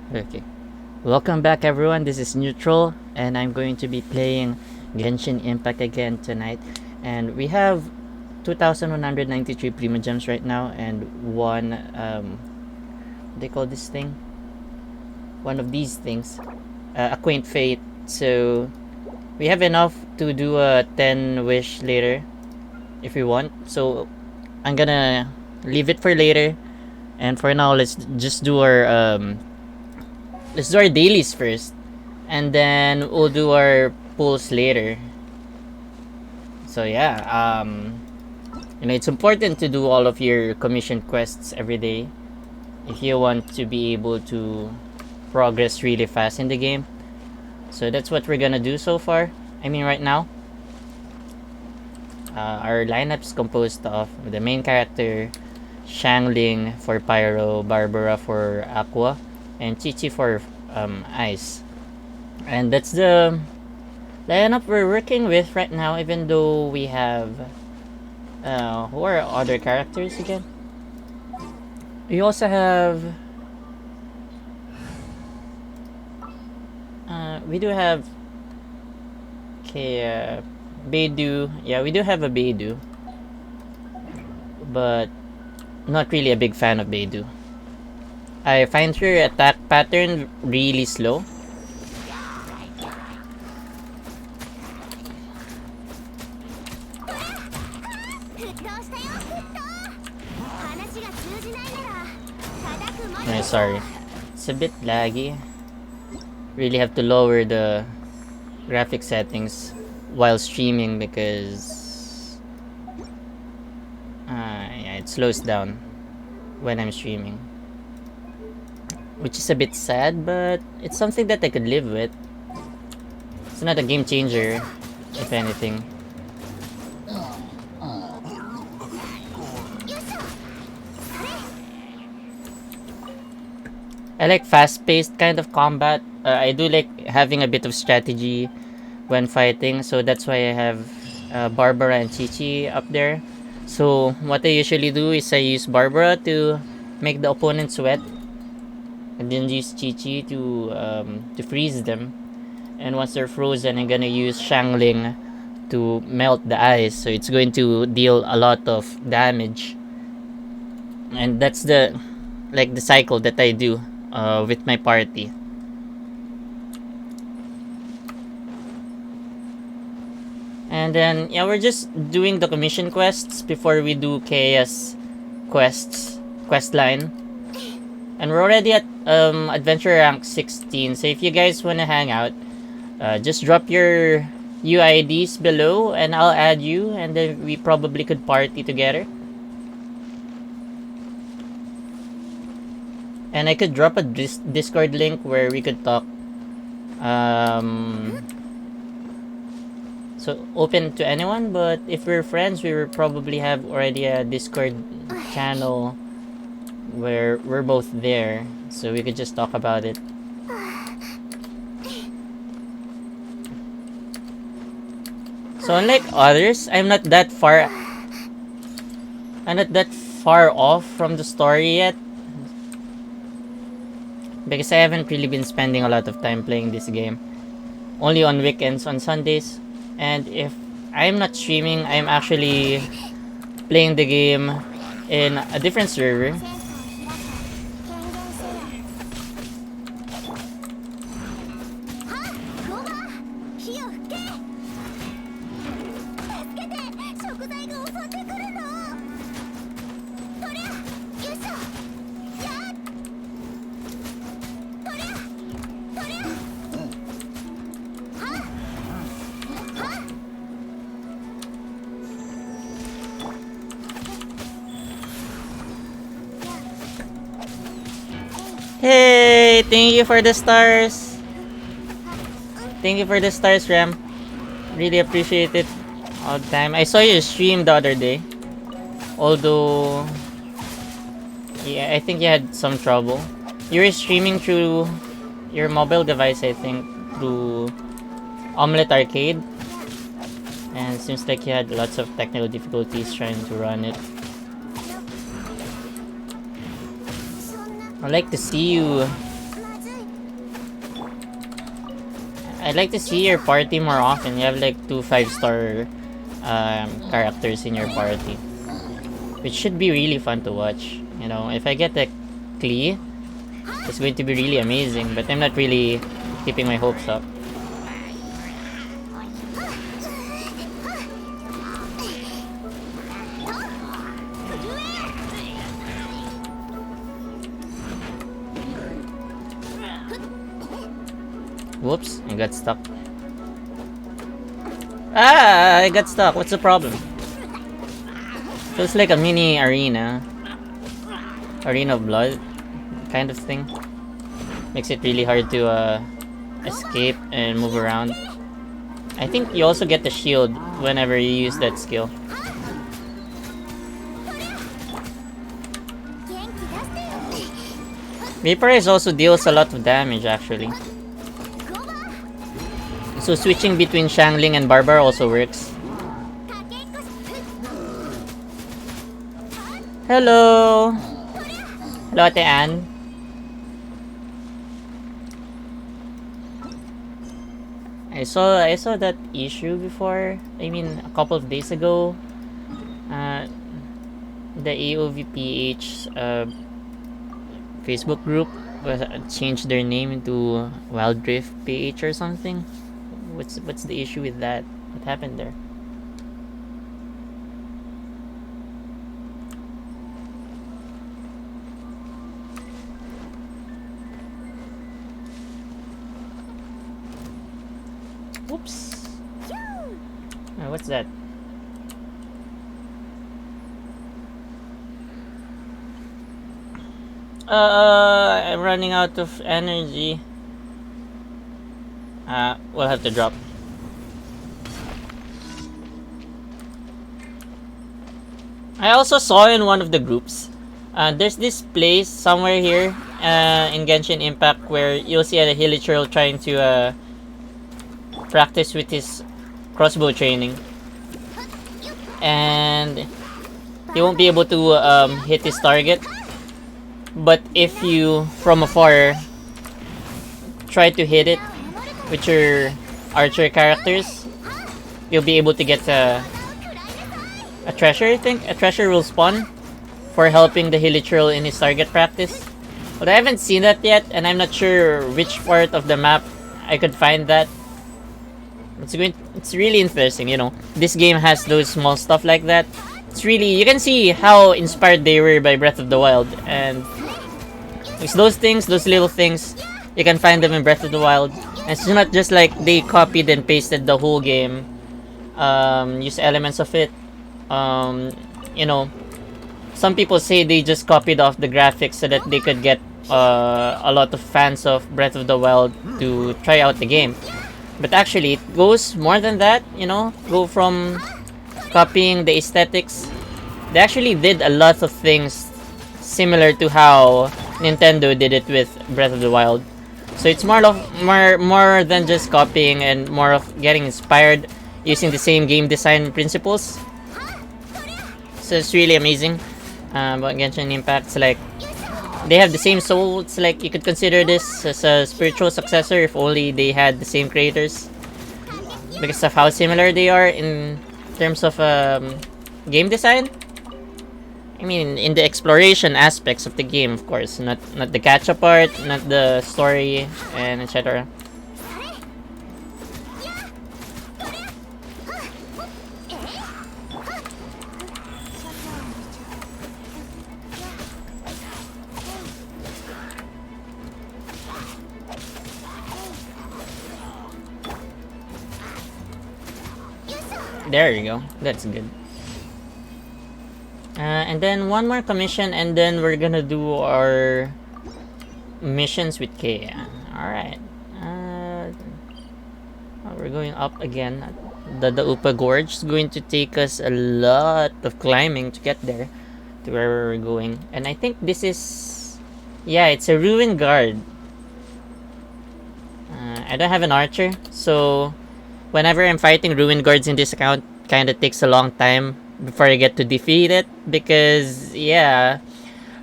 Okay. Welcome back everyone, this is Neutral and I'm going to be playing Genshin Impact again tonight. And we have 2,193 Prima Gems right now and one, what do they call this thing? One of these things. Acquaint Fate. So we have enough to do a 10 wish later if we want. So I'm gonna leave it for later. And for now, let's do our dailies first, and then we'll do our pulls later. So yeah, it's important to do all of your commission quests every day if you want to be able to progress really fast in the game. So that's what we're gonna do so far. I mean, right now, our lineup is composed of the main character, Shangling for Pyro, Barbara for Aqua, and Chichi for Ice. And that's the lineup we're working with right now, even though we have who are other characters again? We also have we do have Kaeya, Beidou. Yeah, we do have a Beidou, but not really a big fan of Beidou. I find her attack pattern really slow. Sorry. It's a bit laggy. Really have to lower the graphic settings while streaming because yeah, it slows down when I'm streaming, which is a bit sad, but it's something that I could live with. It's not a game changer, if anything. I like fast-paced kind of combat. I do like having a bit of strategy when fighting, so that's why I have Barbara and Chichi up there. So what I usually do is I use Barbara to make the opponent sweat, and then use Chichi to freeze them. And once they're frozen, I'm gonna use Shangling to melt the ice, so it's going to deal a lot of damage. And that's the cycle that I do with my party. And then yeah, we're just doing the commission quests before we do Kaeya's quest line. And we're already at adventure rank 16. So if you guys wanna hang out, just drop your UIDs below and I'll add you, and then we probably could party together. And I could drop a Discord link where we could talk. So open to anyone, but if we're friends, we will probably have already a Discord channel where we're both there, so we could just talk about it. So unlike others, I'm not that far off from the story yet, because I haven't really been spending a lot of time playing this game. Only on weekends, on Sundays. And if I'm not streaming, I'm actually playing the game in a different server. Hey, thank you for the stars. Thank you for the stars, Ram. Really appreciate it all the time. I saw you stream the other day. Although, yeah, I think you had some trouble. You were streaming through your mobile device, I think, through Omelette Arcade. And it seems like you had lots of technical difficulties trying to run it. I like to see you I'd like to see your party more often. You have like 2 5-star characters in your party, which should be really fun to watch. You know, if I get the Klee, it's going to be really amazing. But I'm not really keeping my hopes up. Whoops, I got stuck. Ah, I got stuck. What's the problem? Feels like a mini arena. Arena of blood kind of thing. Makes it really hard to escape and move around. I think you also get the shield whenever you use that skill. Vaporize also deals a lot of damage actually. So switching between Shangling and Barbar also works. Hello! Hello, Ate Ann. I saw that issue before. I mean, a couple of days ago. The AOVPH Facebook group changed their name into Wild Rift PH or something. What's the issue with that? What happened there? Whoops. What's that? I'm running out of energy. We'll have to drop. I also saw in one of the groups, there's this place somewhere here in Genshin Impact where you'll see a Hilichurl trying to practice with his crossbow training. And he won't be able to hit his target. But if you, from afar, try to hit it with your archer characters, you'll be able to get a treasure, I think. A treasure will spawn for helping the Hilichurl in his target practice. But I haven't seen that yet, and I'm not sure which part of the map I could find that. It's really interesting, you know. This game has those small stuff like that. It's really, you can see how inspired they were by Breath of the Wild, and it's those things, those little things, you can find them in Breath of the Wild. And it's not just like they copied and pasted the whole game, use elements of it. You know, some people say they just copied off the graphics so that they could get a lot of fans of Breath of the Wild to try out the game. But actually, it goes more than that, you know, go from copying the aesthetics. They actually did a lot of things similar to how Nintendo did it with Breath of the Wild. So it's more than just copying and more of getting inspired using the same game design principles. So it's really amazing. But Genshin Impact's like, they have the same soul. It's like you could consider this as a spiritual successor if only they had the same creators, because of how similar they are in terms of game design. I mean, in the exploration aspects of the game, of course, not the catch-up part, not the story, and etc. There you go. That's good. And then one more commission, and then we're gonna do our missions with Kaeya. Alright. We're going up again. The Upa Gorge is going to take us a lot of climbing to get there, to where we're going. And I think this is... yeah, it's a Ruin Guard. I don't have an archer, so whenever I'm fighting Ruin Guards in this account, kinda takes a long time before I get to defeat it, because yeah,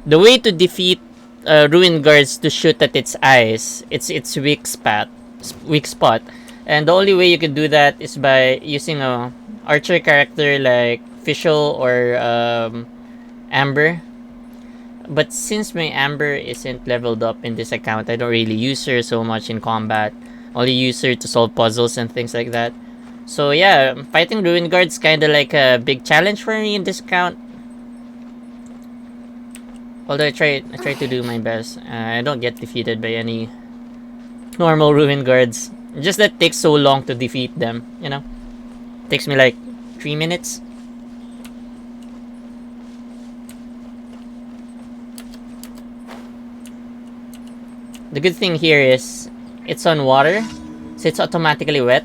the way to defeat Ruin Guards to shoot at its eyes, it's weak spot, And the only way you could do that is by using a archer character like Fischl or Amber. But since my Amber isn't leveled up in this account, I don't really use her so much in combat. Only use her to solve puzzles and things like that. So yeah, fighting Ruin Guard's kinda like a big challenge for me in this account. Although I try to do my best. I don't get defeated by any normal Ruin Guards. Just that it takes so long to defeat them, you know? It takes me like 3 minutes. The good thing here is it's on water, so it's automatically wet.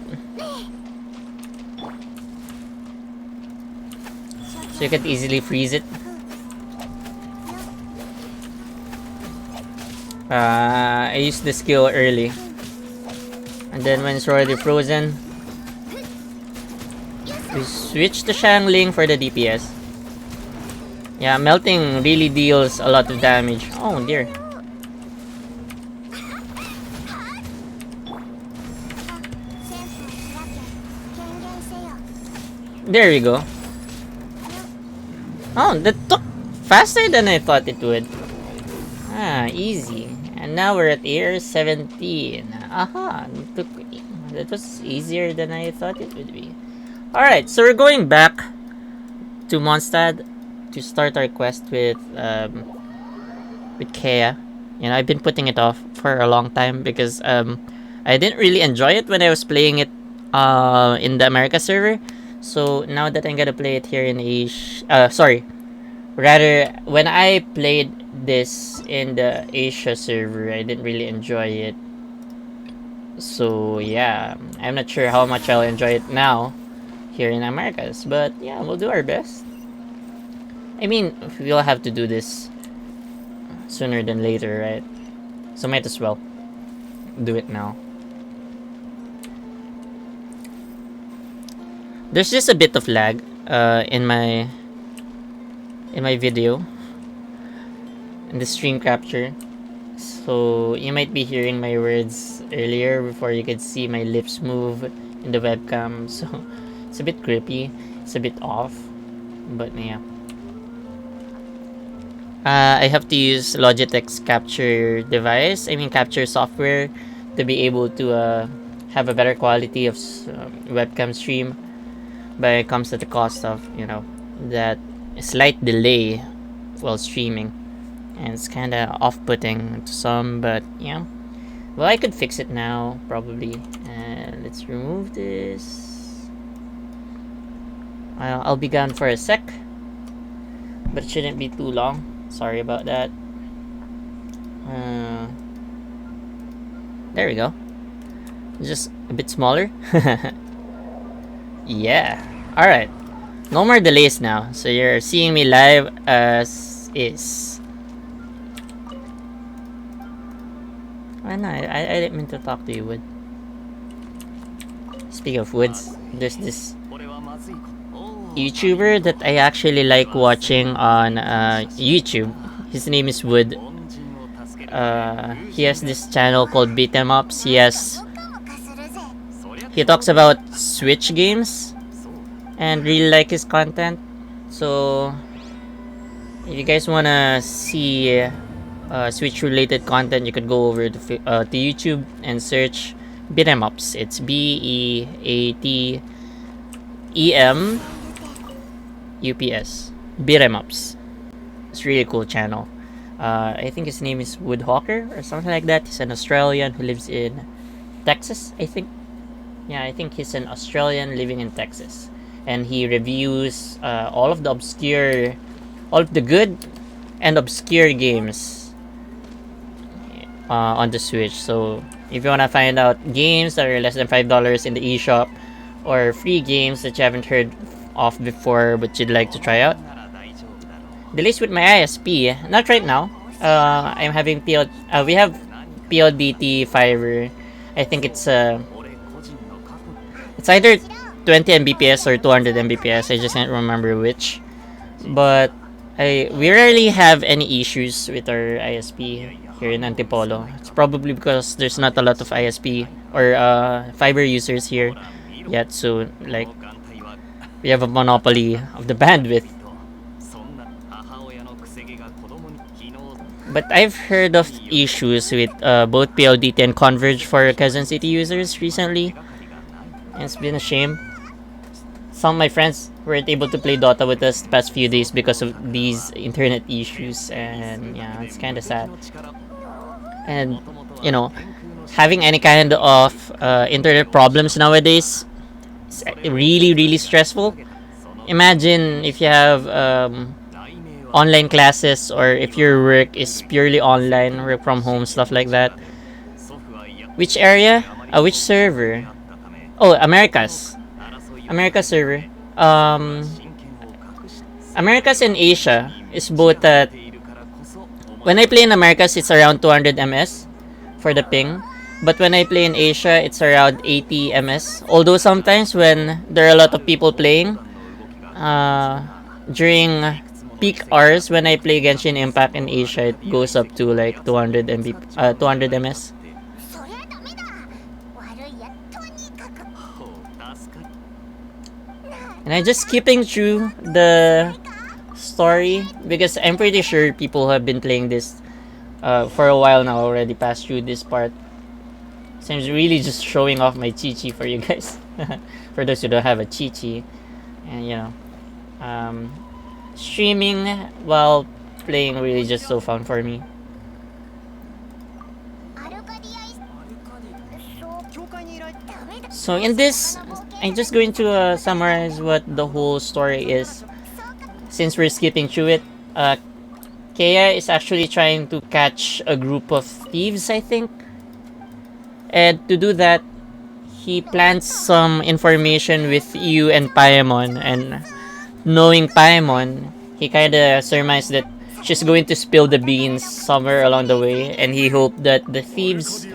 So you can easily freeze it. I used the skill early. And then when it's already frozen, we switch to Shangling for the DPS. Yeah, melting really deals a lot of damage. Oh dear. There we go. Oh, that took faster than I thought it would. Ah, easy. And now we're at year 17. Aha, that was easier than I thought it would be. Alright, so we're going back to Mondstadt to start our quest with Kaeya. You know, I've been putting it off for a long time because I didn't really enjoy it when I was playing it in the America server. So now that I'm gonna play it here in Asia, when I played this in the Asia server, I didn't really enjoy it. So yeah, I'm not sure how much I'll enjoy it now here in Americas, but yeah, we'll do our best. I mean, we'll have to do this sooner than later, right? So might as well do it now. There's just a bit of lag in my video in the stream capture, so you might be hearing my words earlier before you could see my lips move in the webcam. So it's a bit creepy, it's a bit off, but yeah. I have to use Logitech's capture device, capture software, to be able to have a better quality of webcam stream. But it comes at the cost of, that slight delay while streaming. And it's kind of off-putting to some, but yeah. Well, I could fix it now, probably. And let's remove this. I'll be gone for a sec. But it shouldn't be too long. Sorry about that. There we go. Just a bit smaller. Yeah. Alright. No more delays now. So you're seeing me live as is. Oh no, I didn't mean to talk to you, Wood. Speaking of Woods, there's this YouTuber that I actually like watching on YouTube. His name is Wood. He has this channel called Beat 'em Ups. He talks about Switch games and really like his content. So if you guys wanna see Switch related content, you could go over to YouTube and search Beat 'em Ups. It's BEATEMUPS. Beat 'em Ups. It's a really cool channel. I think his name is Woodhawker or something like that. He's an Australian who lives in Texas, I think. Yeah, I think he's an Australian living in Texas. And he reviews all of the good and obscure games on the Switch. So if you want to find out games that are less than $5 in the eShop, or free games that you haven't heard of before but you'd like to try out, delays with my ISP. Not right now. I'm having we have PLDT Fiverr. I think it's either 20 Mbps or 200 Mbps. I just can't remember which. But we rarely have any issues with our ISP. here in Antipolo. It's probably because there's not a lot of ISP or fiber users here yet, so like we have a monopoly of the bandwidth. But I've heard of issues with both PLDT and Converge for Quezon City users recently, and it's been a shame. Some of my friends weren't able to play Dota with us the past few days because of these internet issues, and yeah, it's kind of sad. And you know, having any kind of internet problems nowadays is really stressful. Imagine if you have online classes, or if your work is purely online, work from home, stuff like that. Which area? Which server? Oh, America's server. Um, Americas and Asia is both at. When I play in Americas, it's around 200 ms for the ping. But when I play in Asia, it's around 80 ms. Although sometimes when there are a lot of people playing, during peak hours when I play Genshin Impact in Asia, it goes up to like 200 ms. And I'm just skipping through the story because I'm pretty sure people have been playing this for a while now already, passed through this part. So I'm really just showing off my chi-chi for you guys. For those who don't have a chi-chi. And you know, streaming while playing really just so fun for me. So in this, I'm just going to summarize what the whole story is. Since we're skipping through it, Kaeya is actually trying to catch a group of thieves, I think. And to do that, he plants some information with you and Paimon. And knowing Paimon, he kind of surmised that she's going to spill the beans somewhere along the way. And he hoped that the thieves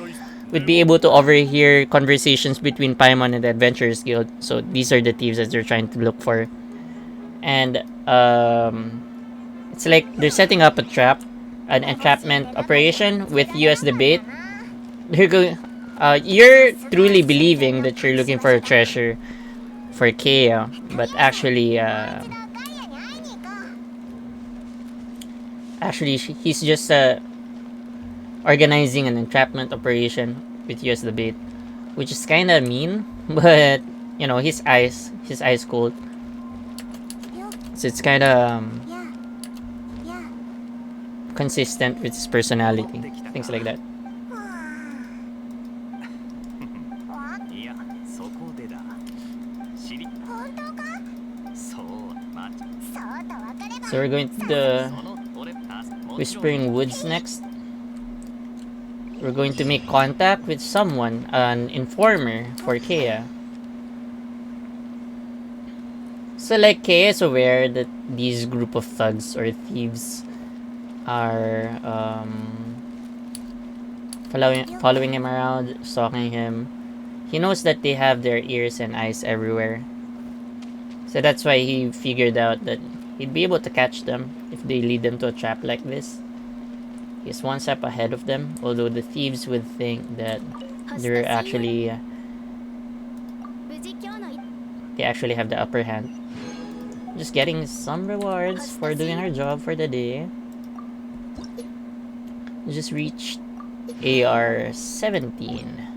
would be able to overhear conversations between Paimon and the Adventurers Guild. So these are the thieves that they're trying to look for. And it's like they're setting up a trap, an entrapment operation with you as the bait. You're truly believing that you're looking for a treasure for Kaeya, but actually he's just organizing an entrapment operation with you as the bait, which is kind of mean, but you know, his eyes cold, so it's kind of consistent with his personality, things like that. So we're going to the Whispering Woods next. We're going to make contact with someone, an informer for Kaeya. So like Kaeya is aware that these group of thugs or thieves are following him around, stalking him. He knows that they have their ears and eyes everywhere. So that's why he figured out that he'd be able to catch them if they lead them to a trap like this. He's one step ahead of them, although the thieves would think that they actually have the upper hand. Just getting some rewards for doing our job for the day. We just reached AR 17.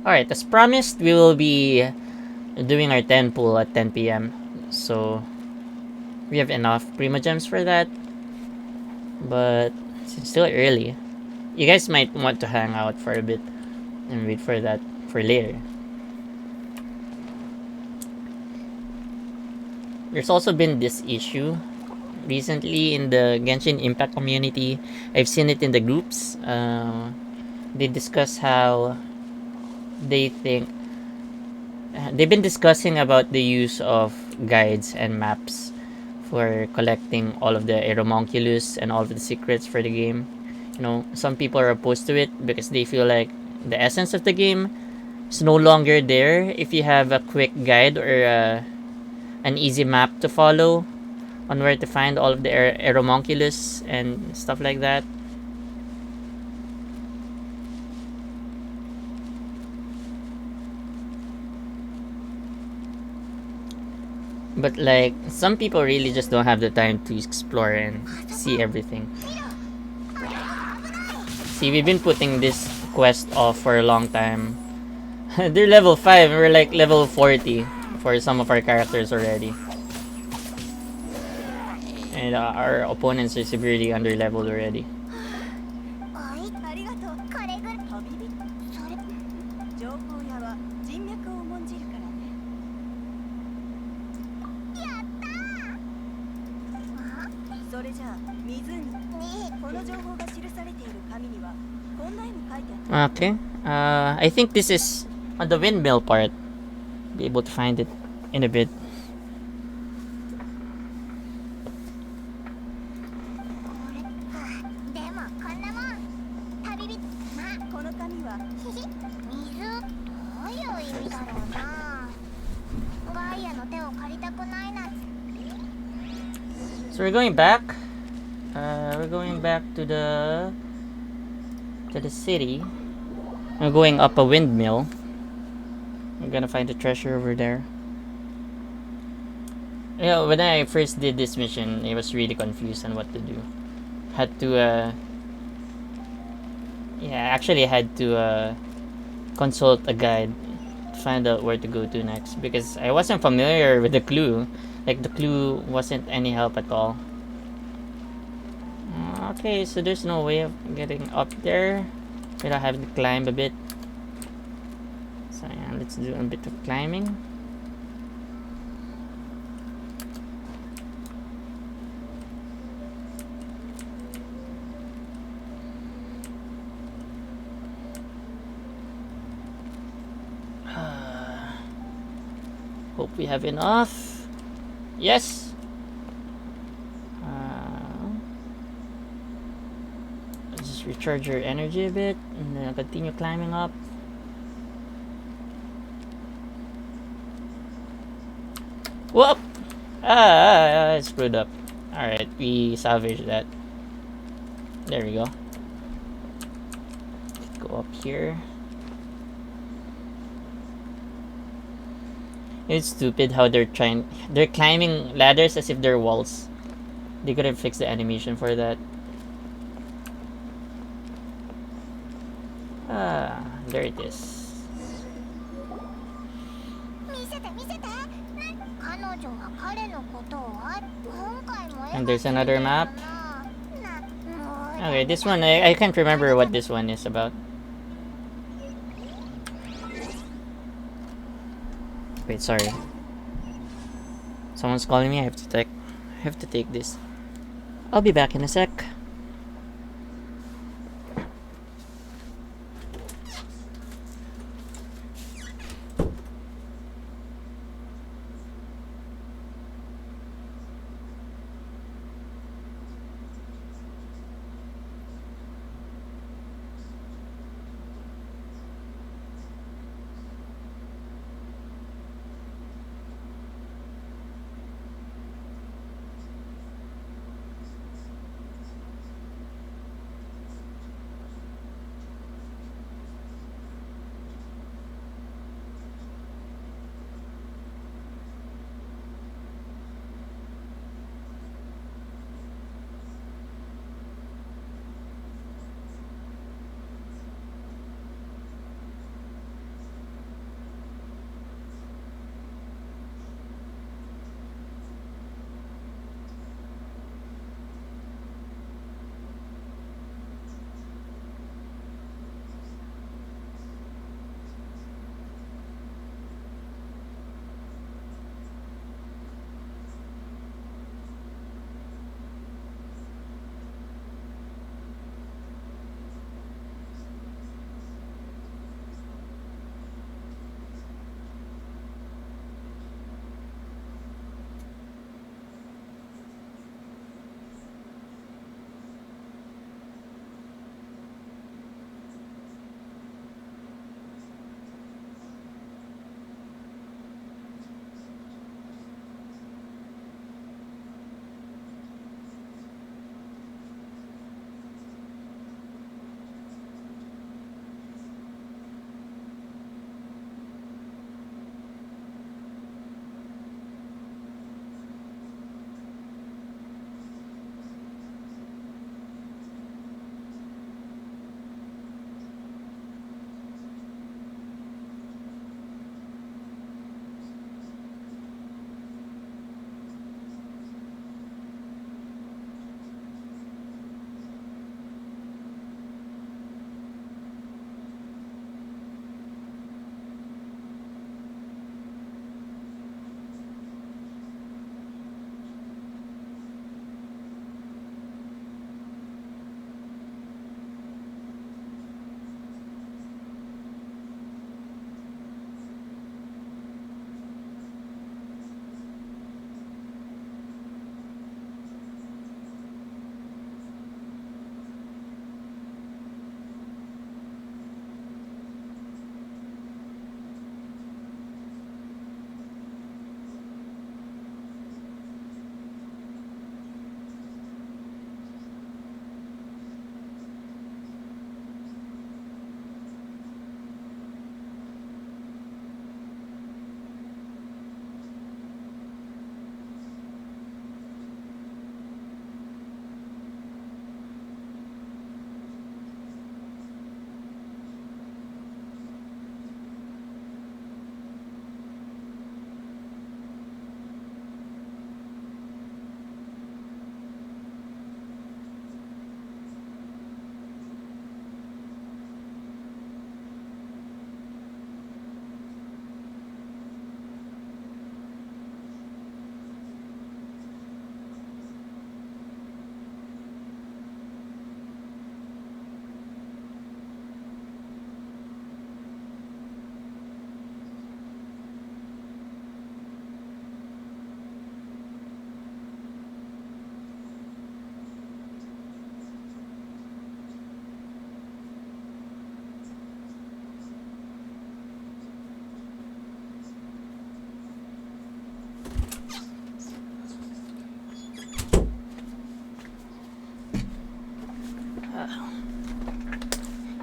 Alright, as promised, we will be doing our 10 pool at 10 p.m. So we have enough Prima Gems for that. But it's still early. You guys might want to hang out for a bit and wait for that for later. There's also been this issue recently in the Genshin Impact community. I've seen it in the groups. They discuss how they think they've been discussing about the use of guides and maps for collecting all of the Aeromonculus and all of the secrets for the game. You know, some people are opposed to it because they feel like the essence of the game is no longer there if you have a quick guide or an easy map to follow on where to find all of the Aeromonculus and stuff like that. But like some people really just don't have the time to explore and see everything. See, we've been putting this quest off for a long time. They're level 5, we're like level 40 for some of our characters already. And our opponents are severely under leveled already. Okay. I think this is on the windmill part. Be able to find it in a bit. So we're going back. We're going back to the city. We're going up a windmill. We're gonna find the treasure over there. Yeah, when I first did this mission, I was really confused on what to do. Had to actually had to consult a guide to find out where to go to next because I wasn't familiar with the clue. Like the clue wasn't any help at all. Okay, so there's no way of getting up there. We'll have to climb a bit. So yeah, let's do a bit of climbing. Hope we have enough. Yes. Just recharge your energy a bit and then continue climbing up. Whoop! I screwed up. Alright, we salvaged that. There we go. Go up here. It's stupid how they're climbing ladders as if they're walls. They could have fixed the animation for that. There it is. And there's another map. Okay, this one, I can't remember what this one is about. Wait, sorry. Someone's calling me. I have to take this. I'll be back in a sec.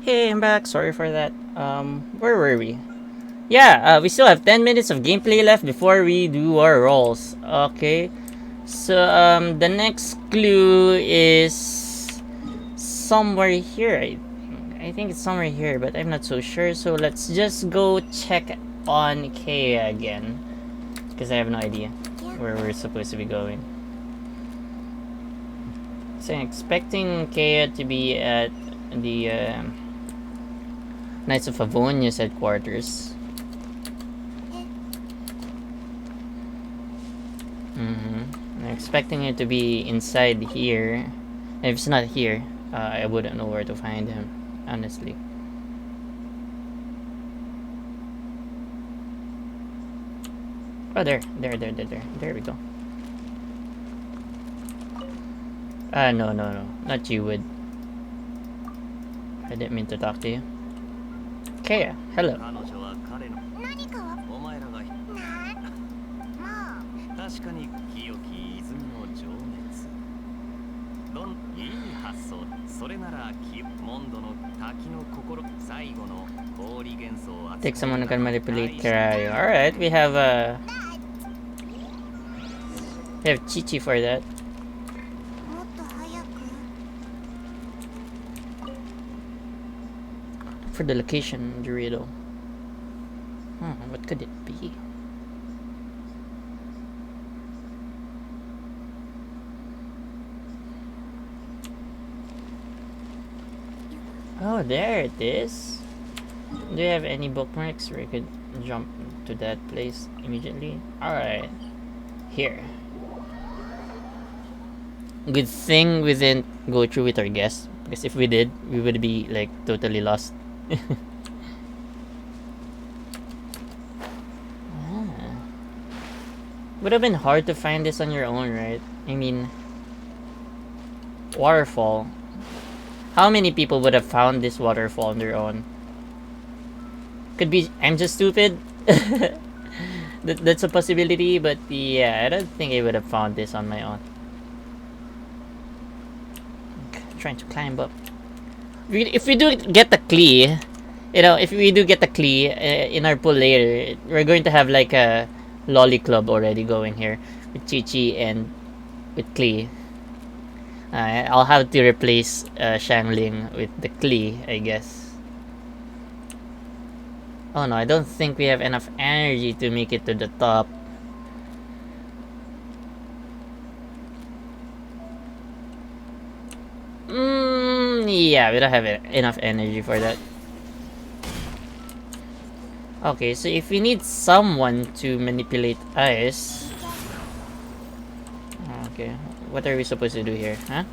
Hey, I'm back. Sorry for that. Where were we? Yeah, we still have 10 minutes of gameplay left before we do our rolls. Okay. So, the next clue is somewhere here. I think it's somewhere here, but I'm not so sure. So let's just go check on Kaeya again, because I have no idea where we're supposed to be going. So I'm expecting Kaeya to be at the Knights of Favonius headquarters. I'm expecting it to be inside here. If it's not here, I wouldn't know where to find him, honestly. Oh, there we go. No, not you, Wood. I didn't mean to talk to you. Kaeya, hello. Take someone who can manipulate Kaeya. Alright, we have Chi-Chi for that. For the location, Dorito. What could it be? Oh, there it is. Do you have any bookmarks where I could jump to that place immediately? Alright. Here. Good thing we didn't go through with our guess, because if we did, we would be like totally lost. Would have been hard to find this on your own, right? I mean, waterfall. How many people would have found this waterfall on their own? Could be I'm just stupid. That's a possibility, but yeah, I don't think I would have found this on my own. Okay, trying to climb up. If we do get the Klee, if we do get the Klee in our pool later, we're going to have like a lolly club already going here with Chi-Chi and with Klee. I'll have to replace Shangling with the Klee, I guess. Oh no, I don't think we have enough energy to make it to the top. Yeah, we don't have enough energy for that. Okay, so if we need someone to manipulate ice... Okay, what are we supposed to do here, huh?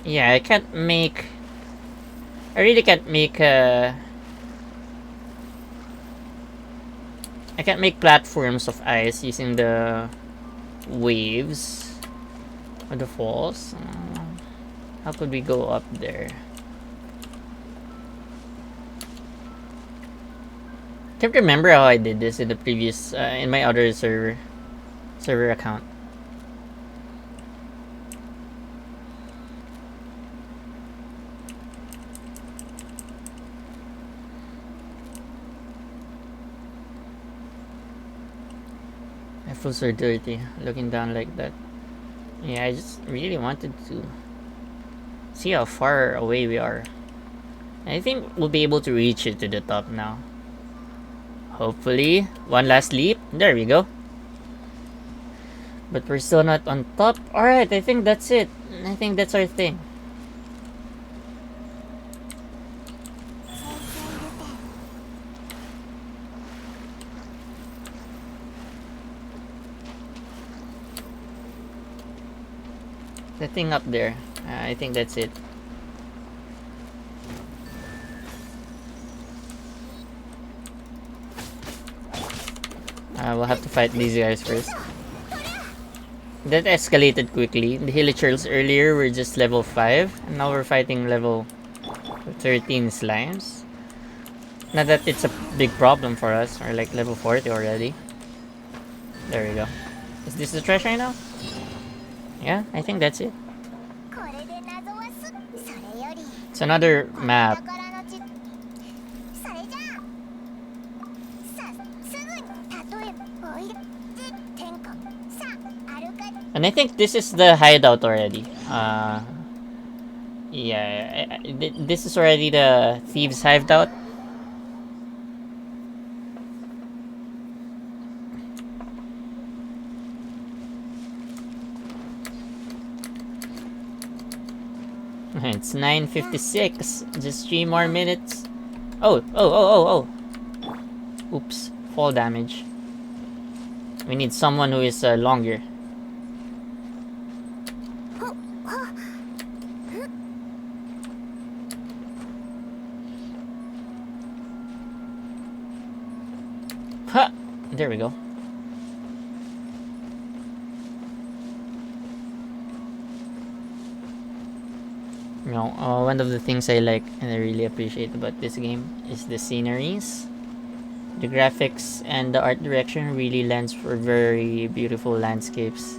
Yeah, I can't make... I really can't make I can't make platforms of ice using the waves or the falls. How could we go up there? Can't remember how I did this in the previous in my other server account. My foots are dirty, looking down like that. Yeah, I just really wanted to see how far away we are. I think we'll be able to reach it to the top now. Hopefully. One last leap. There we go. But we're still not on top. Alright, I think that's it. I think that's our thing. The thing up there. I think that's it. We'll have to fight these guys first. That escalated quickly. The Hilichurls earlier were just level 5, and now we're fighting level 13 slimes. Not that it's a big problem for us. We're like level 40 already. There we go. Is this the treasure now? Yeah, I think that's it. It's another map. And I think this is the hideout already. Yeah, this is already the thieves' hideout. It's 9:56. Just 3 more minutes. Oh. Oops. Fall damage. We need someone who is longer. Ha! There we go. You know, one of the things I like and I really appreciate about this game is the sceneries. The graphics and the art direction really lends for very beautiful landscapes.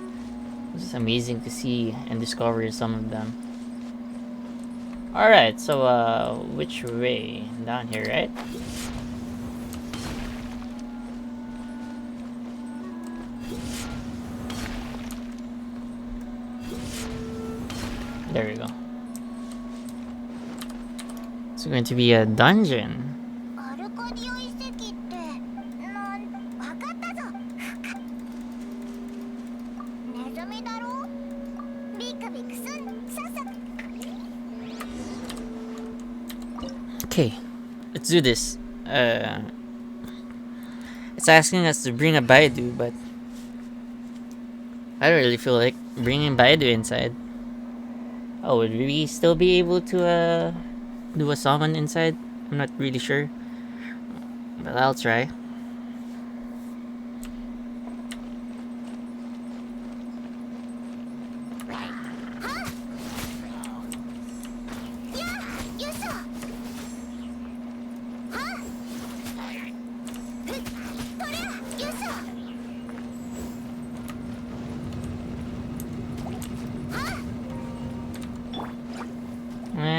It's amazing to see and discover some of them. Alright, so which way? Down here, right? There we go. It's going to be a dungeon. Okay, let's do this. It's asking us to bring a Baidu, but I don't really feel like bringing Baidu inside. Oh, would we still be able to do a summon inside? I'm not really sure, but I'll try.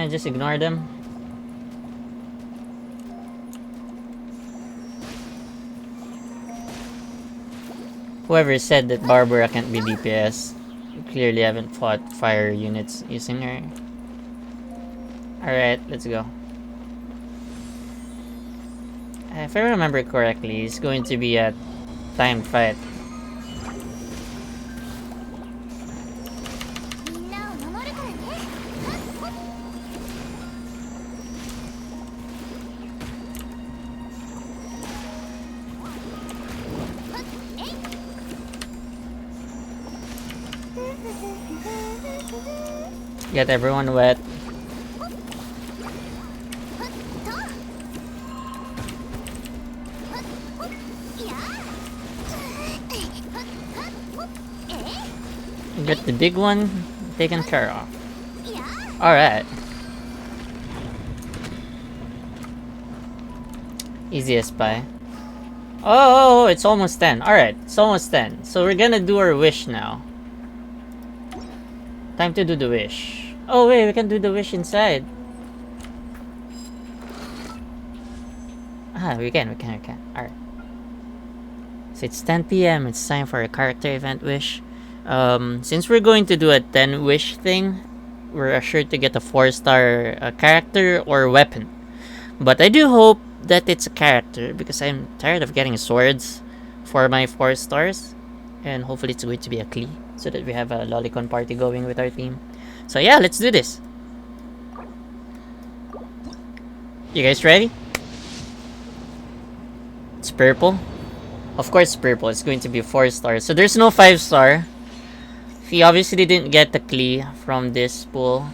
Just ignore them. Whoever said that Barbara can't be DPS clearly haven't fought fire units using her. Alright, let's go. If I remember correctly, it's going to be a timed fight. Get everyone wet. Get the big one taken care of. Alright. Easy as pie. Oh, it's almost 10. Alright, it's almost 10. So we're gonna do our wish now. Time to do the wish. Oh wait, we can do the wish inside. We can. Alright. So it's 10 p.m. It's time for a character event wish. Since we're going to do a 10 wish thing, we're assured to get a 4-star character or weapon. But I do hope that it's a character because I'm tired of getting swords for my 4 stars. And hopefully it's going to be a Klee so that we have a lolicon party going with our team. So yeah, let's do this. You guys ready? It's purple. Of course it's purple. It's going to be 4 stars. So there's no 5-star. He obviously didn't get the Klee from this pool.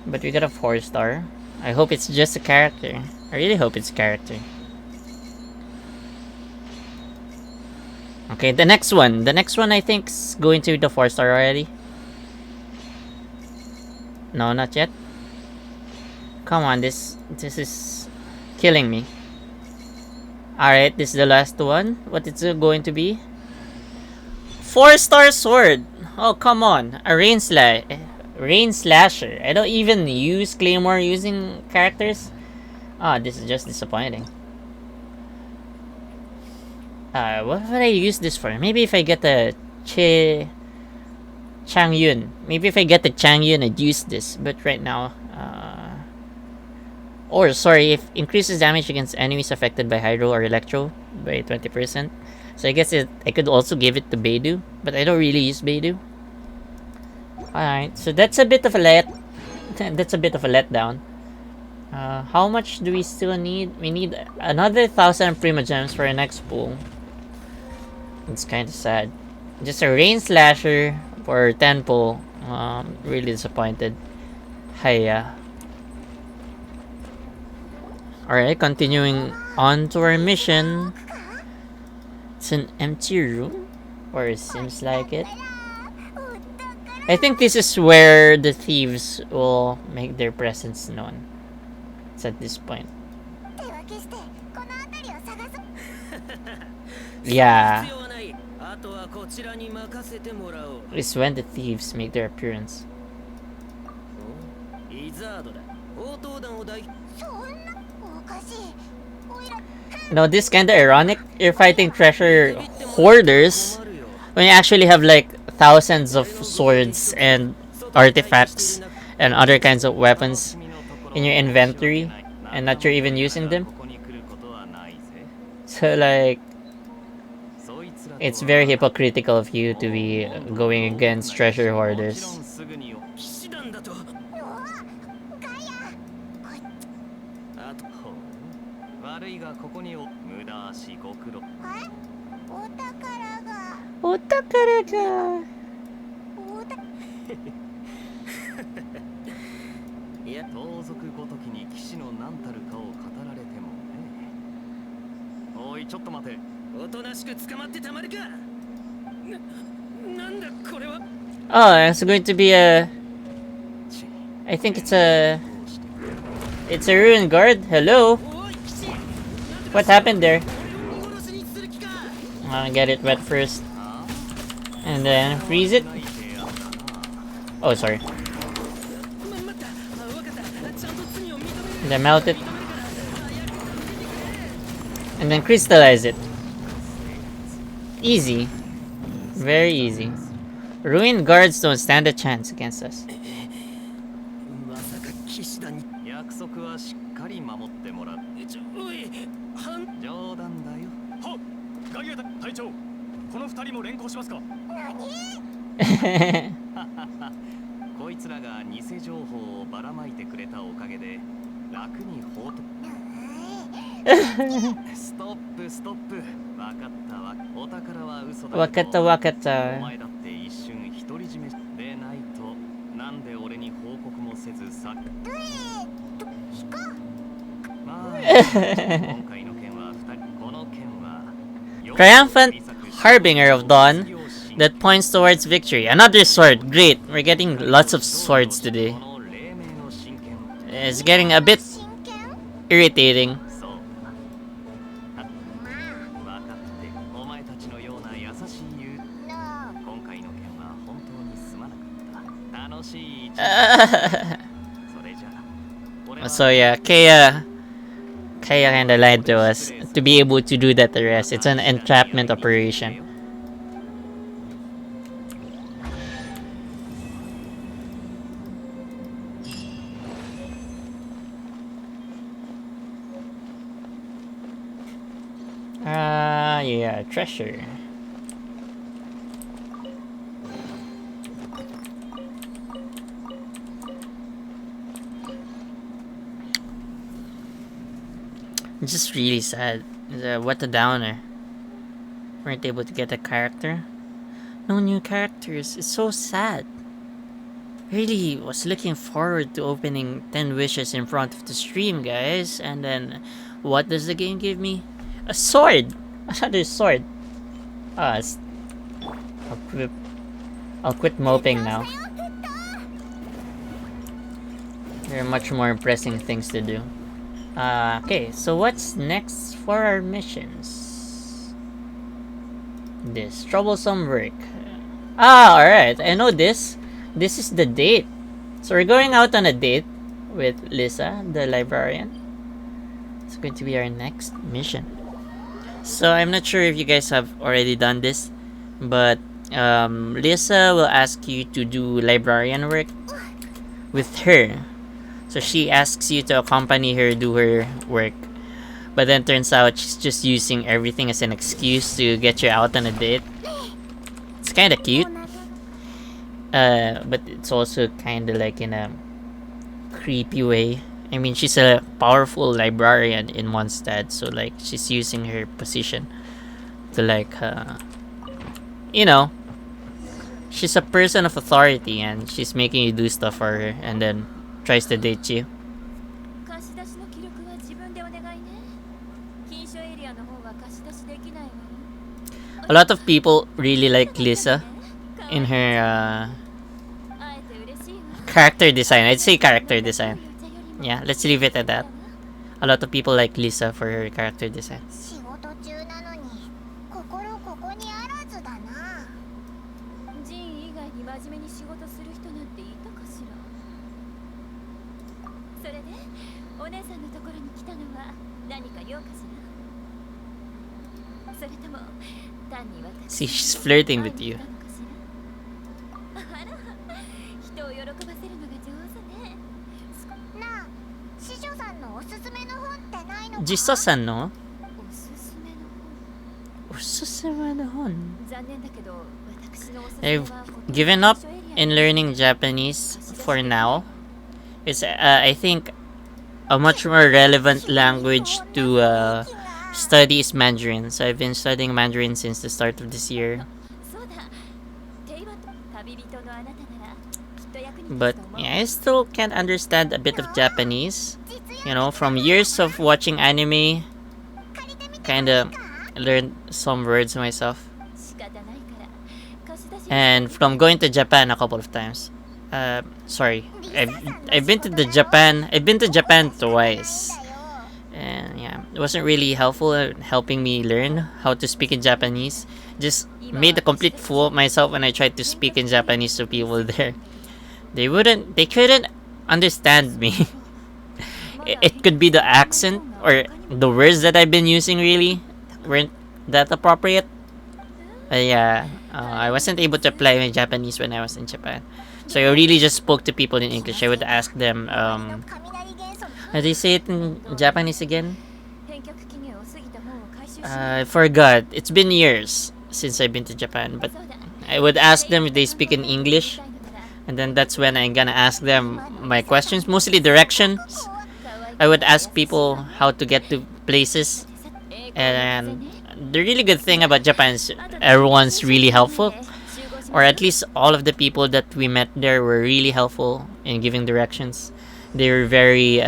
But we got a 4-star. I hope it's just a character. I really hope it's a character. Okay, the next one. The next one I think is going to be the 4-star already. No, not yet. Come on, this is killing me. Alright, this is the last one. What is it going to be? 4-star sword! Oh, come on. A rain slash. Rain Slasher. I don't even use Claymore using characters. Ah, this is just disappointing. What would I use this for? Maybe if I get the Changyun. Maybe if I get the Changyun, I'd use this. But right now, or sorry, if increases damage against enemies affected by Hydro or Electro by 20%. So I guess I could also give it to Beidou, but I don't really use Beidou. Alright, so that's a bit of a letdown. How much do we still need? We need another 1,000 Prima Gems for our next pool. It's kind of sad. Just a Rain Slasher for 10 pull. Really disappointed. Hiya. Alright, continuing on to our mission. It's an empty room, or it seems like it. I think this is where the thieves will make their presence known. It's at this point. Yeah. It's when the thieves make their appearance. No, this kinda ironic. You're fighting treasure hoarders when you actually have like thousands of swords and artifacts and other kinds of weapons in your inventory and not you're even using them. So like, it's very hypocritical of you to be going against treasure hoarders. Oh, it's going to be a... I think it's a ruin guard. Hello? What happened there? I'll get it wet first. And then freeze it. Oh, sorry. And then melt it. And then crystallize it. Easy. Very easy. Ruined guards don't stand a chance against us. Wakata wakata. Triumphant harbinger of dawn that points towards victory. Another sword. Great. We're getting lots of swords today. It's getting a bit irritating. So yeah, Kaeya kinda lied to us to be able to do that arrest. It's an entrapment operation. Yeah, treasure. It's just really sad. What a downer. Weren't able to get a character. No new characters. It's so sad. Really was looking forward to opening 10 wishes in front of the stream, guys. And then, what does the game give me? A sword! Another sword. I'll quit moping now. There are much more pressing things to do. Okay, so what's next for our missions? This troublesome work. Alright, I know this. This is the date So we're going out on a date with Lisa, the librarian. It's going to be our next mission. So I'm not sure if you guys have already done this, but Lisa will ask you to do librarian work with her. So she asks you to accompany her do her work. But then turns out she's just using everything as an excuse to get you out on a date. It's kind of cute. But it's also kind of like in a creepy way. I mean, she's a powerful librarian in Mondstadt, so like she's using her position to like, you know, she's a person of authority and she's making you do stuff for her and then tries to date you. A lot of people really like Lisa in her character design. I'd say character design. Yeah, let's leave it at that. A lot of people like Lisa for her character design. See, she's flirting with you. Jiso-san no? Osusime no hon. I've given up in learning Japanese for now. It's I think a much more relevant language to study is Mandarin. So I've been studying Mandarin since the start of this year. But yeah, I still can't understand a bit of Japanese. You know, from years of watching anime, kinda learned some words myself. And from going to Japan a couple of times. Sorry, I've been to the Japan. I've been to Japan twice, and yeah, it wasn't really helpful in helping me learn how to speak in Japanese. Just made a complete fool of myself when I tried to speak in Japanese to people there. They couldn't understand me. It could be the accent or the words that I've been using really weren't that appropriate. Yeah, I wasn't able to apply my Japanese when I was in Japan. So I really just spoke to people in English. I would ask them, how do you say it in Japanese again? I forgot. It's been years since I've been to Japan, but I would ask them if they speak in English. And then that's when I'm gonna ask them my questions, mostly directions. I would ask people how to get to places. And the really good thing about Japan is everyone's really helpful. Or at least all of the people that we met there were really helpful in giving directions. They were very,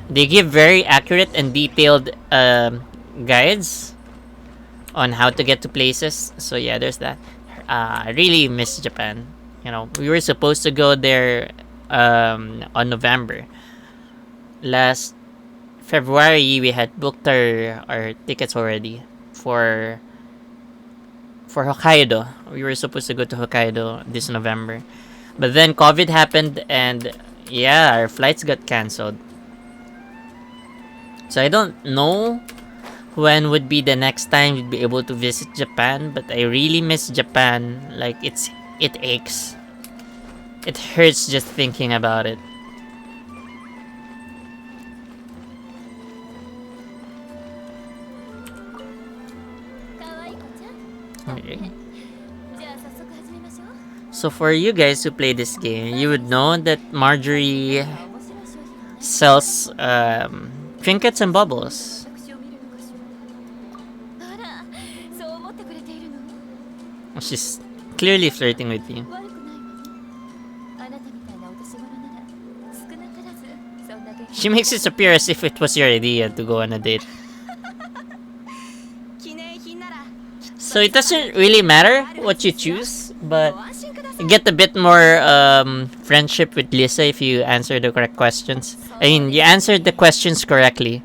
they give very accurate and detailed guides on how to get to places. So yeah, there's that. I really miss Japan. You know, we were supposed to go there on November. Last February, we had booked our tickets already for Hokkaido. We were supposed to go to Hokkaido this November. But then COVID happened and yeah, our flights got cancelled. So I don't know when would be the next time we'd be able to visit Japan, but I really miss Japan. Like it aches. It hurts just thinking about it. Okay. So for you guys who play this game, you would know that Marjorie sells trinkets and bubbles. She's clearly flirting with you. She makes it appear as if it was your idea to go on a date. So it doesn't really matter what you choose, but you get a bit more friendship with Lisa if you answer the correct questions. I mean, you answered the questions correctly.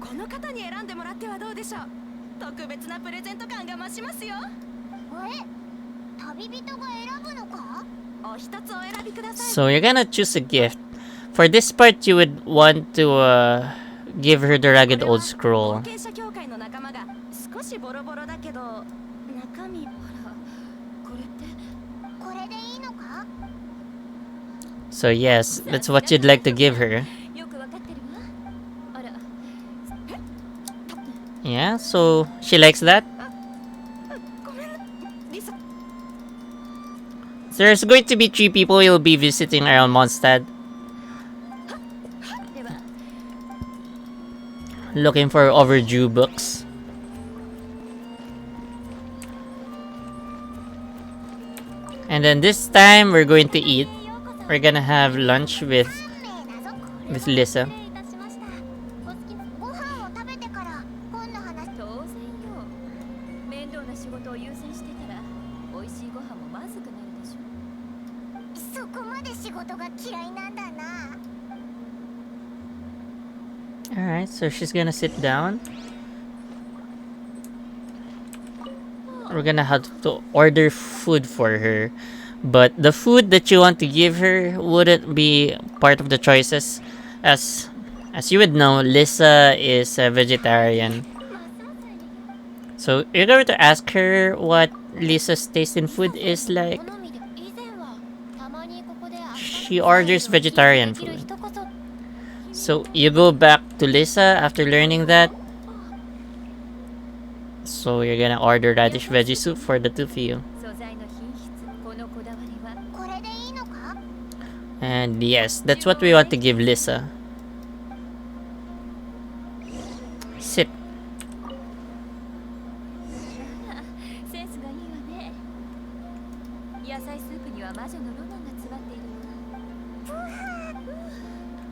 So you're gonna choose a gift. For this part, you would want to give her the ragged old scroll. So yes, that's what you'd like to give her. Yeah, so she likes that. There's going to be 3 people you'll be visiting around Mondstadt. Looking for overdue books. And then this time we're going to eat. We're gonna have lunch with Lisa. Alright, so she's gonna sit down. We're gonna have to order food for her. But the food that you want to give her wouldn't be part of the choices. As you would know, Lisa is a vegetarian. So you're going to ask her what Lisa's taste in food is like. She orders vegetarian food. So you go back to Lisa after learning that. So you're gonna order radish veggie soup for the 2 of you. And yes, that's what we want to give Lisa. Sit.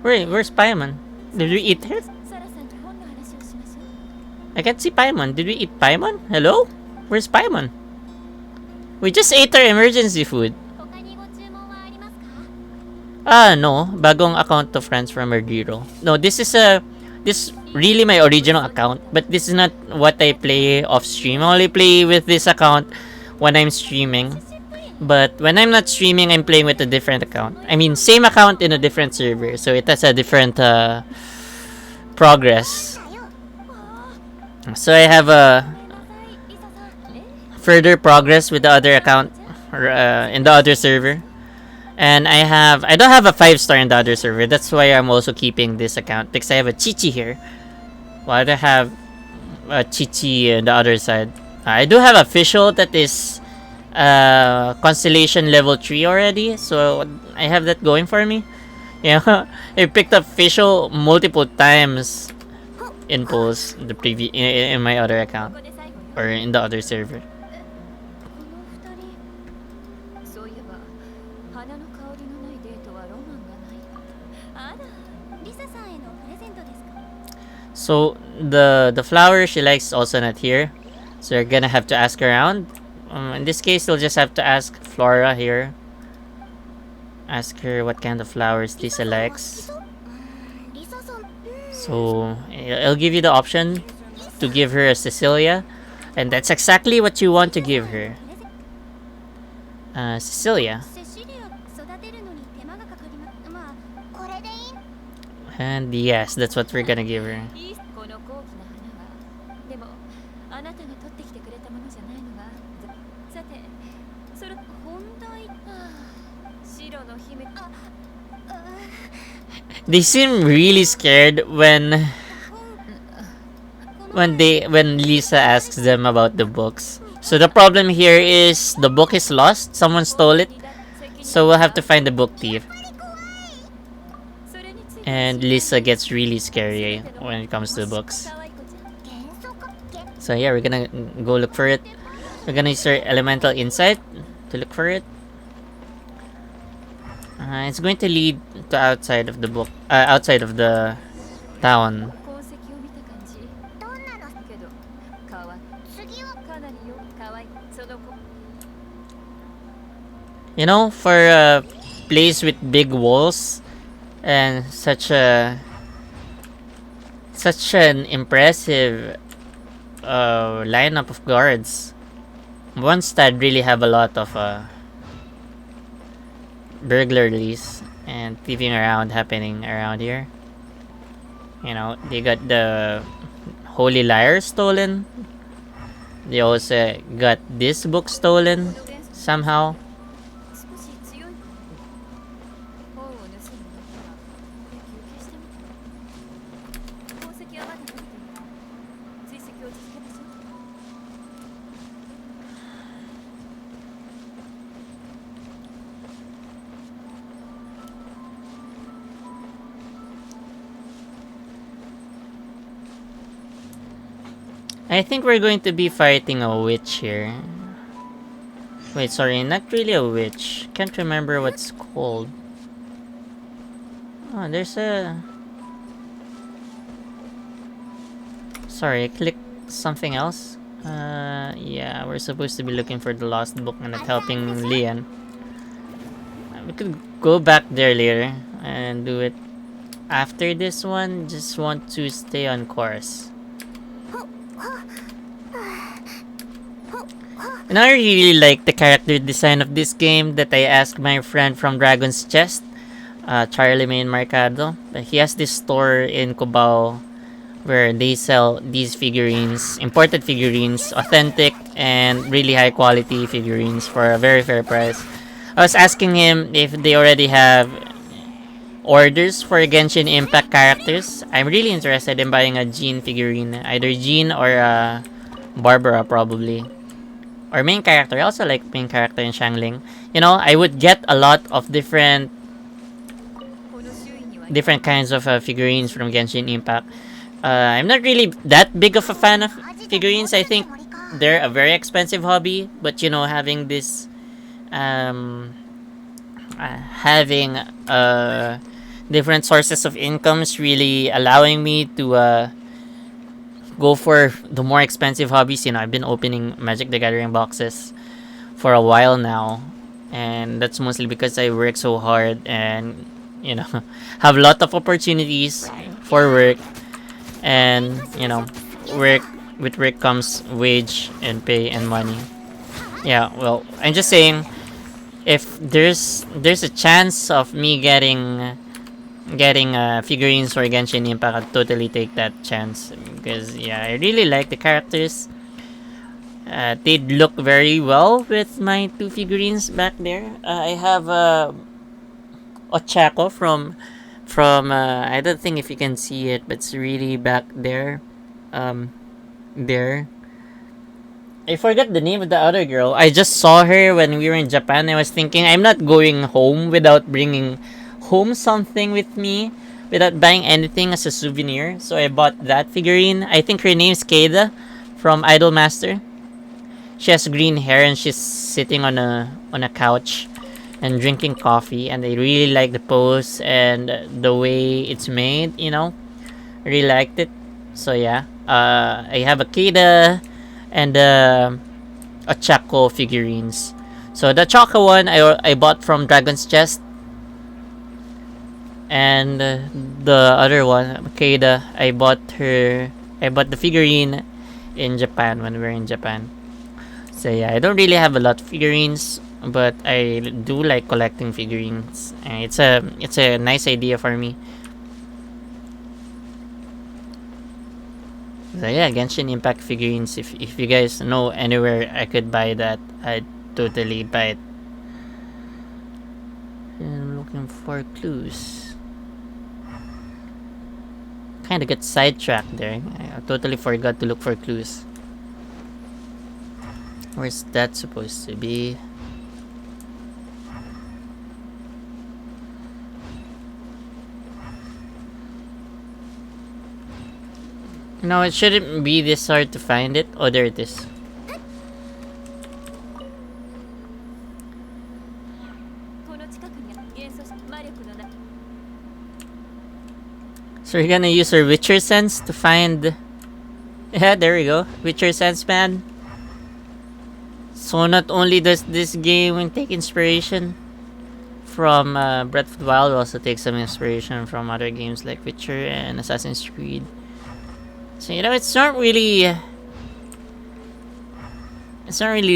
Where's Paimon? Did we eat her? I can't see Paimon. Did we eat Paimon? Hello? Where's Paimon? We just ate our emergency food. No. Bagong account to friends from Erdiro. No, this is really my original account. But this is not what I play off stream. I only play with this account when I'm streaming. But when I'm not streaming, I'm playing with a different account. I mean, same account in a different server. So it has a different progress. So I have a further progress with the other account in the other server. And I don't have a 5-star in the other server. That's why I'm also keeping this account. Because I have a Chichi here. While I don't have a Chichi on the other side. I do have official that is Constellation level 3 already. So I have that going for me. Yeah, I picked up official multiple times in polls in my other account. Or in the other server. So the flower she likes is also not here. So you're gonna have to ask around. In this case, you'll just have to ask Flora here. Ask her what kind of flowers Lisa likes. So it'll give you the option to give her a Cecilia. And that's exactly what you want to give her. Cecilia. And yes, that's what we're gonna give her. They seem really scared when Lisa asks them about the books. So the problem here is the book is lost. Someone stole it. So we'll have to find the book thief. And Lisa gets really scary when it comes to books. So yeah, we're gonna go look for it. We're gonna use our elemental insight to look for it. It's going to lead to outside of the book, outside of the town. You know, for a place with big walls and such an impressive lineup of guards, Mondstadt really have a lot of burglaries and thieving around happening around here. They got the Holy Lyre stolen. They also got this book stolen somehow. I think we're going to be fighting a witch here. Wait, sorry, not really a witch. Can't remember what's called. Oh, there's a... Sorry, I clicked something else. Yeah, we're supposed to be looking for the lost book and not helping Lian. We could go back there later and do it after this one. Just want to stay on course. And I really like the character design of this game that I asked my friend from Dragon's Chest, Charlie Main Mercado. He has this store in Cubao where they sell these figurines, imported figurines, authentic and really high quality figurines for a very fair price. I was asking him if they already have orders for Genshin Impact characters. I'm really interested in buying a Jean figurine, either Jean or Barbara probably. Or main character. I also like main character in Shangling. I would get a lot of different kinds of figurines from Genshin Impact. I'm not really that big of a fan of figurines. I think they're a very expensive hobby, but having this having different sources of income is really allowing me to go for the more expensive hobbies. I've been opening Magic the Gathering boxes for a while now, and that's mostly because I work so hard and have a lot of opportunities for work. And with work comes wage and pay and money. Yeah, well, I'm just saying, if there's a chance of me getting figurines for Genshin Impact, I'd totally take that chance, because I really like the characters. They'd look very well with my two figurines back there. I have Ochako from I don't think if you can see it, but it's really back there. There. I forgot the name of the other girl. I just saw her when we were in Japan. I was thinking, I'm not going home without bringing home something with me, without buying anything as a souvenir. So I bought that figurine. I think her name's Kaeya from Idolmaster. She has green hair and she's sitting on a couch and drinking coffee, and I really like the pose and the way it's made. I really liked it. So yeah, I have a Kaeya and a Chaco figurines. So the Chaco one I bought from Dragon's Chest, and the other one, Kaeya, I bought the figurine in Japan when we were in Japan. So yeah, I don't really have a lot of figurines, but I do like collecting figurines. It's a nice idea for me. So yeah, Genshin Impact figurines. If you guys know anywhere I could buy that, I'd totally buy it. I'm looking for clues. Kind of got sidetracked there. I totally forgot to look for clues. Where's that supposed to be? No, it shouldn't be this hard to find it. Oh, there it is. So we're gonna use our Witcher sense to find... Yeah, there we go. Witcher sense, man. So not only does this game take inspiration from Breath of the Wild, it also takes some inspiration from other games like Witcher and Assassin's Creed. So it's not really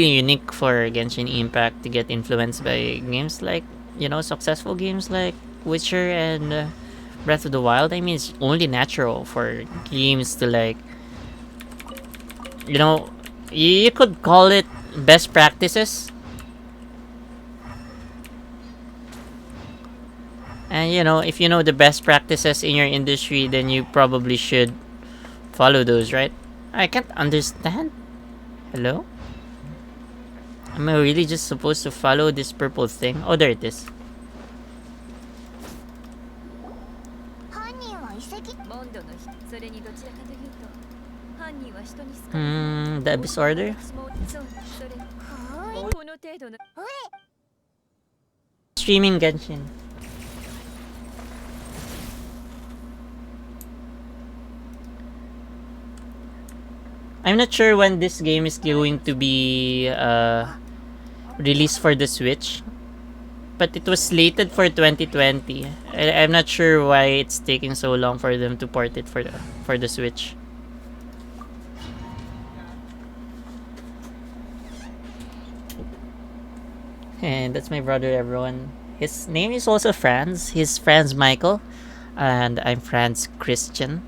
unique for Genshin Impact to get influenced by games like successful games like Witcher and Breath of the Wild. I mean, it's only natural for games to like, you know, you could call it best practices. And if you know the best practices in your industry, then you probably should follow those, right? I can't understand. Hello? Am I really just supposed to follow this purple thing? Oh, there it is. The Abyss Order? Streaming Genshin. I'm not sure when this game is going to be released for the Switch, but it was slated for 2020. I'm not sure why it's taking so long for them to port it for the Switch. And that's my brother, everyone. His name is also Franz. He's Franz Michael, and I'm Franz Christian.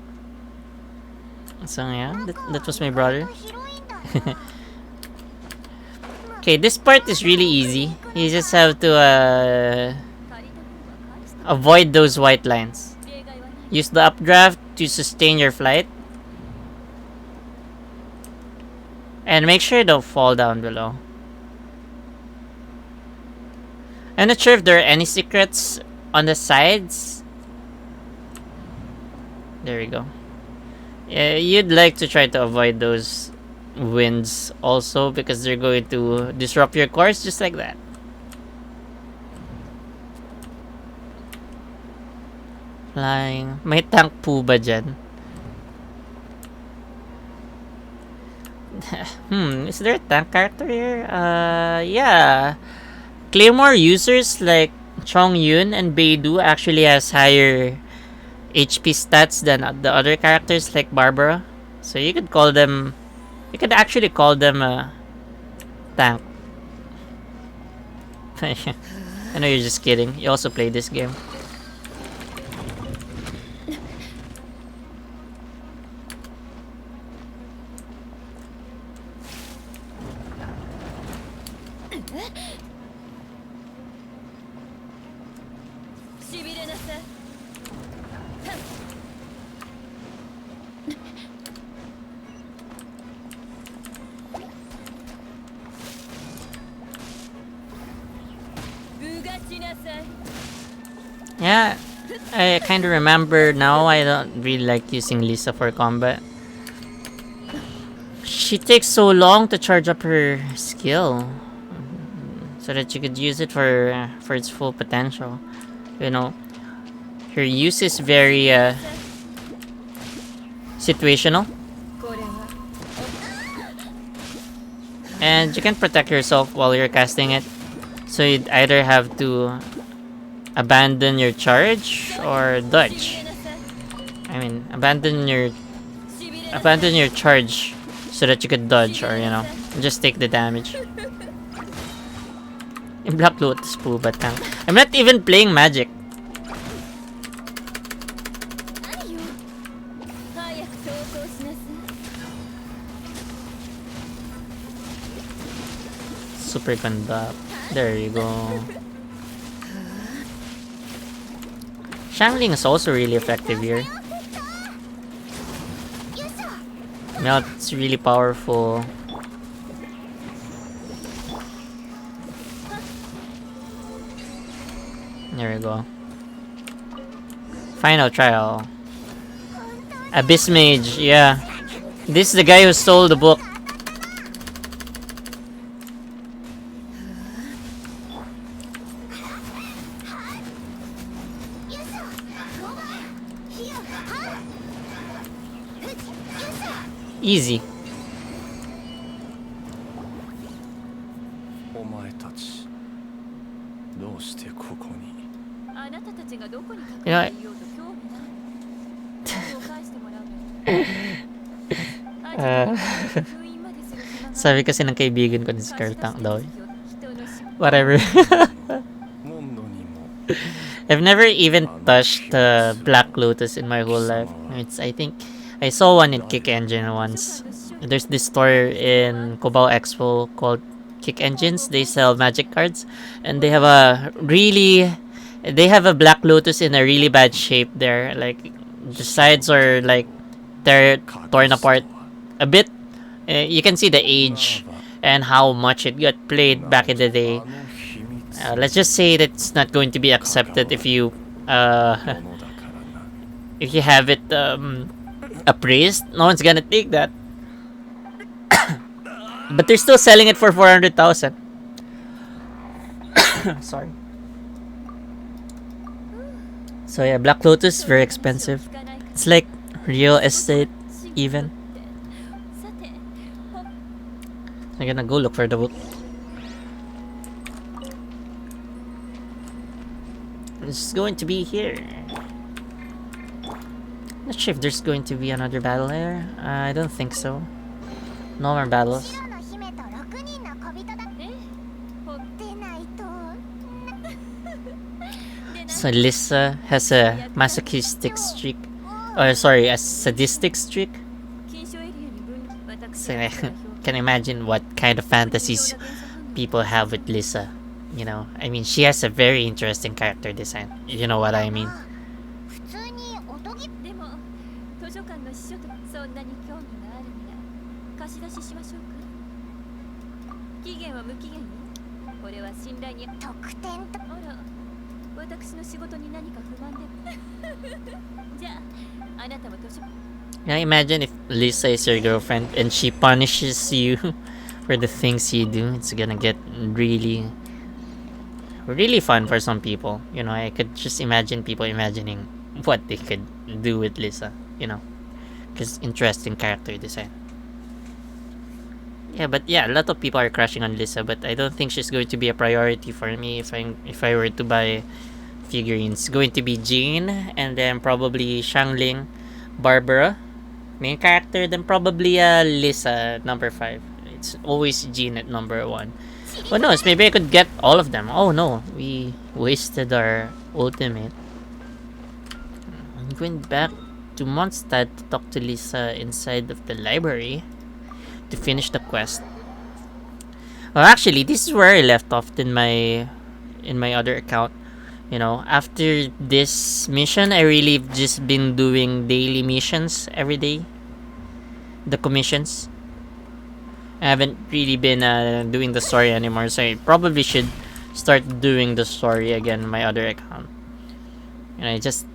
So yeah, that was my brother. Okay, this part is really easy. You just have to avoid those white lines. Use the updraft to sustain your flight. And make sure you don't fall down below. I'm not sure if there are any secrets on the sides. There we go. Yeah, you'd like to try to avoid those winds also because they're going to disrupt your course just like that. Flying. May tank po ba dyan? Is there a tank character here? Yeah. Claymore users like Chong Yun and Beidou actually has higher HP stats than the other characters like Barbara. So you could actually call them a tank. I know you're just kidding. You also play this game. Yeah, I kind of remember now. I don't really like using Lisa for combat. She takes so long to charge up her skill so that you could use it for its full potential. Her use is very situational, and you can protect yourself while you're casting it. So you'd either have to abandon your charge or dodge. I mean, abandon your charge so that you could dodge or just take the damage. In Black Lotus po ba tank? I'm not even playing magic. Super conduct. There you go. Shangling is also really effective here. It's really powerful. There we go. Final trial. Abyss Mage, yeah. This is the guy who stole the book. Easy. Sabi kasi ng kaibigan ko ni Scar Tank daw. Whatever. I've never even touched the Black Lotus in my whole life. I think I saw one in Kick Engine once. There's this store in Cobao Expo called Kick Engines. They sell magic cards, and they have a Black Lotus in a really bad shape there. Like the sides are like they're torn apart a bit. You can see the age and how much it got played back in the day. Let's just say that it's not going to be accepted uh, if you have it appraised. No one's gonna take that. But they're still selling it for 400,000. Sorry. So yeah, Black Lotus very expensive. It's like real estate even. I'm gonna go look for the book. It's going to be here. Not sure if there's going to be another battle here. I don't think so. No more battles. So Lisa has a masochistic streak. Oh, sorry, a sadistic streak. So I can imagine what kind of fantasies people have with Lisa. You know, I mean, she has a very interesting character design. You know what I mean? Now imagine if Lisa is your girlfriend and she punishes you for the things you do. It's gonna get really, really fun for some people. You know, I could just imagine people imagining what they could do with Lisa. You know, because interesting character design. Yeah, but yeah, a lot of people are crushing on Lisa, but I don't think she's going to be a priority for me if I were to buy figurines. It's going to be Jean, and then probably Shangling, Barbara, main character, then probably Lisa number 5. It's always Jean at number 1. Who knows? Maybe I could get all of them. Oh no, we wasted our ultimate. I'm going back to Mondstadt to talk to Lisa inside of the library to finish the quest. Well, actually, this is where I left off in my other account. You know, after this mission, I really just been doing daily missions every day. The commissions. I haven't really been doing the story anymore, so I probably should start doing the story again on my other account. And I just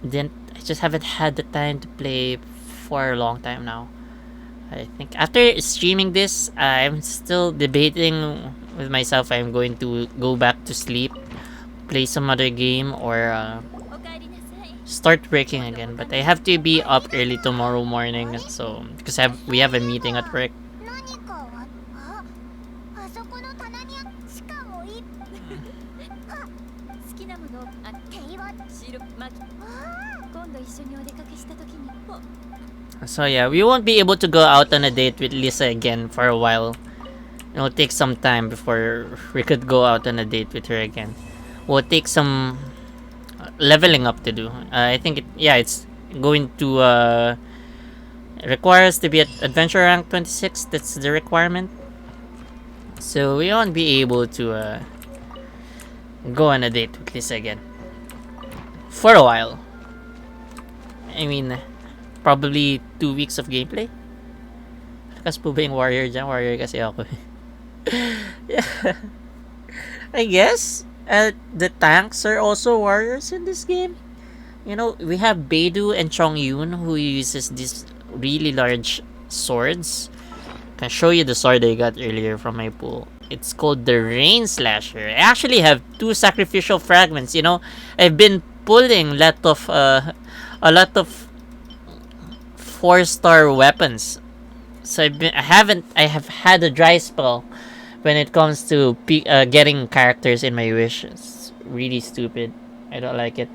haven't had the time to play for a long time now. I think after streaming this, I'm still debating with myself. I'm going to go back to sleep, play some other game, or start working again. But I have to be up early tomorrow morning, so because we have a meeting at work. So yeah, we won't be able to go out on a date with Lisa again for a while. It'll take some time before we could go out on a date with her again. We'll take some leveling up to do. I think it's going to require us to be at adventure rank 26. That's the requirement. So we won't be able to go on a date with Lisa again for a while. I mean, probably 2 weeks of gameplay. Lakas po ba yung warrior dyan? Warrior kasi ako. Yeah. I guess the tanks are also warriors in this game. You know, we have Beidou and Chongyun who uses these really large swords. I can show you the sword I got earlier from my pool. It's called the Rain Slasher. I actually have 2 sacrificial fragments. You know, I've been pulling a lot of 4-star weapons. So I have had a dry spell when it comes to getting characters in my wish. It's really stupid. I don't like it.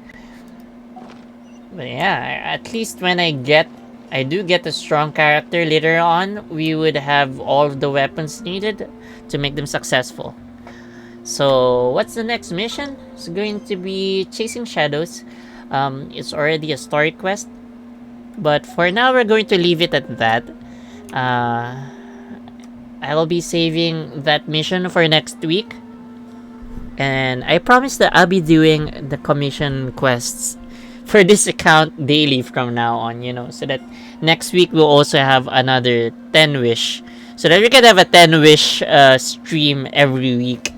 But yeah, at least when I do get a strong character later on, we would have all of the weapons needed to make them successful. So what's the next mission? It's going to be chasing shadows. It's already a story quest, but for now we're going to leave it at that. Uh, I'll be saving that mission for next week, and I promise that I'll be doing the commission quests for this account daily from now on, so that next week we'll also have another 10 wish. So that we can have a 10 wish stream every week.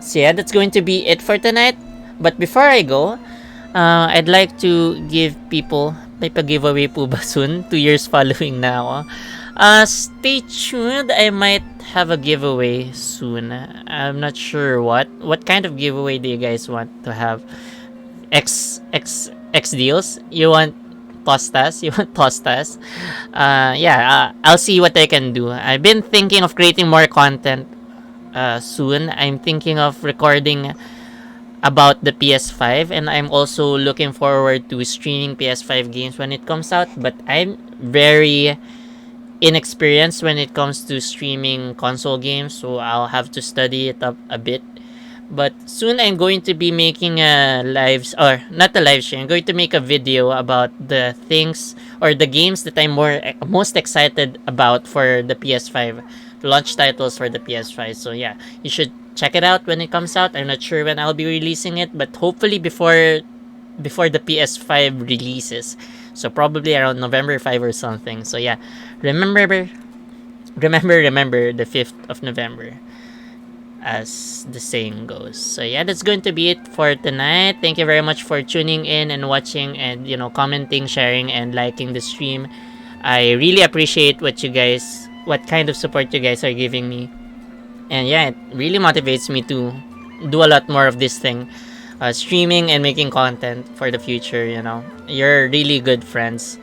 So yeah, that's going to be it for tonight. But before I go, I'd like to give people, may pag-giveaway po ba soon? 2 years following now. Stay tuned. I might have a giveaway soon. I'm not sure what kind of giveaway do you guys want to have. X deals? You want tostas? You want tostas? Yeah, I'll see what I can do. I've been thinking of creating more content soon. I'm thinking of recording about the PS5, and I'm also looking forward to streaming PS5 games when it comes out, but I'm very inexperienced when it comes to streaming console games, so I'll have to study it up a bit. But soon I'm going to be making a or not a live stream. I'm going to make a video about the things or the games that I'm most excited about for the PS5, launch titles for the PS5. So yeah, you should check it out when it comes out. I'm not sure when I'll be releasing it, but hopefully before the PS5 releases. So probably around November 5 or something. So yeah, remember the 5th of November, as the saying goes. So yeah, that's going to be it for tonight. Thank you very much for tuning in and watching, and commenting, sharing, and liking the stream. I really appreciate what kind of support you guys are giving me. And yeah, it really motivates me to do a lot more of this thing, streaming and making content for the future. You're really good friends.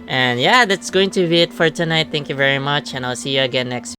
And yeah, that's going to be it for tonight. Thank you very much, and I'll see you again next